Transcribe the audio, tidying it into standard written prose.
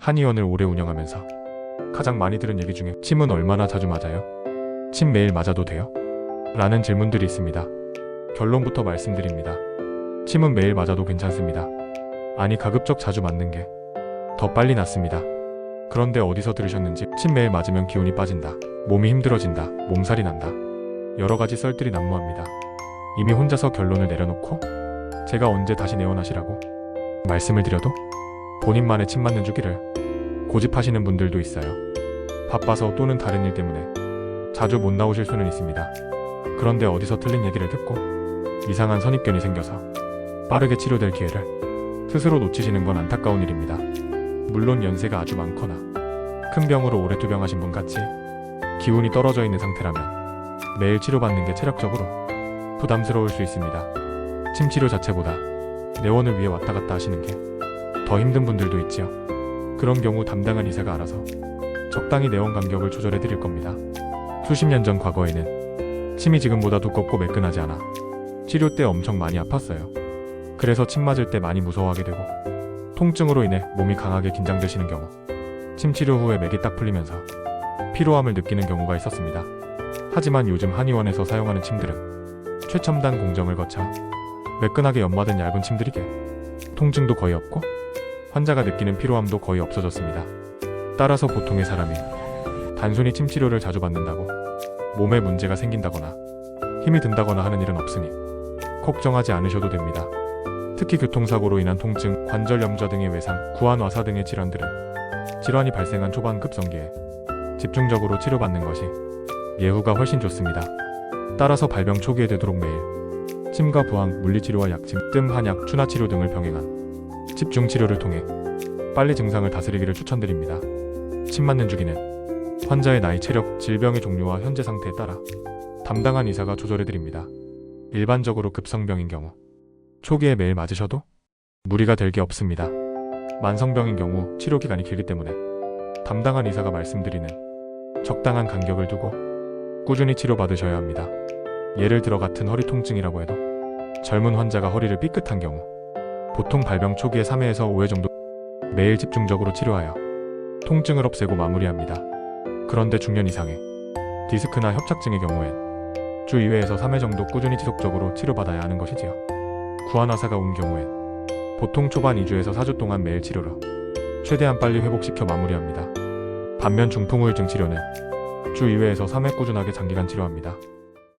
한의원을 오래 운영하면서 가장 많이 들은 얘기 중에 침은 얼마나 자주 맞아요? 침 매일 맞아도 돼요? 라는 질문들이 있습니다. 결론부터 말씀드립니다. 침은 매일 맞아도 괜찮습니다. 아니 가급적 자주 맞는 게 더 빨리 낫습니다. 그런데 어디서 들으셨는지 침 매일 맞으면 기운이 빠진다, 몸이 힘들어진다, 몸살이 난다, 여러 가지 썰들이 난무합니다. 이미 혼자서 결론을 내려놓고 제가 언제 다시 내원하시라고 말씀을 드려도 본인만의 침 맞는 주기를 고집하시는 분들도 있어요. 바빠서 또는 다른 일 때문에 자주 못 나오실 수는 있습니다. 그런데 어디서 틀린 얘기를 듣고 이상한 선입견이 생겨서 빠르게 치료될 기회를 스스로 놓치시는 건 안타까운 일입니다. 물론 연세가 아주 많거나 큰 병으로 오래 투병하신 분 같이 기운이 떨어져 있는 상태라면 매일 치료받는 게 체력적으로 부담스러울 수 있습니다. 침 치료 자체보다 내원을 위해 왔다 갔다 하시는 게 더 힘든 분들도 있지요. 그런 경우 담당한 의사가 알아서 적당히 내원 간격을 조절해 드릴 겁니다. 수십 년 전 과거에는 침이 지금보다 두껍고 매끈하지 않아 치료 때 엄청 많이 아팠어요. 그래서 침 맞을 때 많이 무서워하게 되고 통증으로 인해 몸이 강하게 긴장되시는 경우 침 치료 후에 맥이 딱 풀리면서 피로함을 느끼는 경우가 있었습니다. 하지만 요즘 한의원에서 사용하는 침들은 최첨단 공정을 거쳐 매끈하게 연마된 얇은 침들이기에 통증도 거의 없고 환자가 느끼는 피로함도 거의 없어졌습니다. 따라서 보통의 사람이 단순히 침 치료를 자주 받는다고 몸에 문제가 생긴다거나 힘이 든다거나 하는 일은 없으니 걱정하지 않으셔도 됩니다. 특히 교통사고로 인한 통증, 관절염좌 등의 외상, 구안와사 등의 질환들은 질환이 발생한 초반 급성기에 집중적으로 치료받는 것이 예후가 훨씬 좋습니다. 따라서 발병 초기에 되도록 매일 침과 부항, 물리치료와 약침, 뜸, 한약, 추나치료 등을 병행한 집중치료를 통해 빨리 증상을 다스리기를 추천드립니다. 침 맞는 주기는 환자의 나이, 체력, 질병의 종류와 현재 상태에 따라 담당한 의사가 조절해드립니다. 일반적으로 급성병인 경우 초기에 매일 맞으셔도 무리가 될 게 없습니다. 만성병인 경우 치료기간이 길기 때문에 담당한 의사가 말씀드리는 적당한 간격을 두고 꾸준히 치료받으셔야 합니다. 예를 들어 같은 허리 통증이라고 해도 젊은 환자가 허리를 삐끗한 경우 보통 발병 초기에 3회에서 5회 정도 매일 집중적으로 치료하여 통증을 없애고 마무리합니다. 그런데 중년 이상의 디스크나 협착증의 경우엔 주 2회에서 3회 정도 꾸준히 지속적으로 치료받아야 하는 것이지요. 구안화사가 온 경우엔 보통 초반 2주에서 4주 동안 매일 치료로 최대한 빨리 회복시켜 마무리합니다. 반면 중풍 우울증 치료는 주 2회에서 3회 꾸준하게 장기간 치료합니다.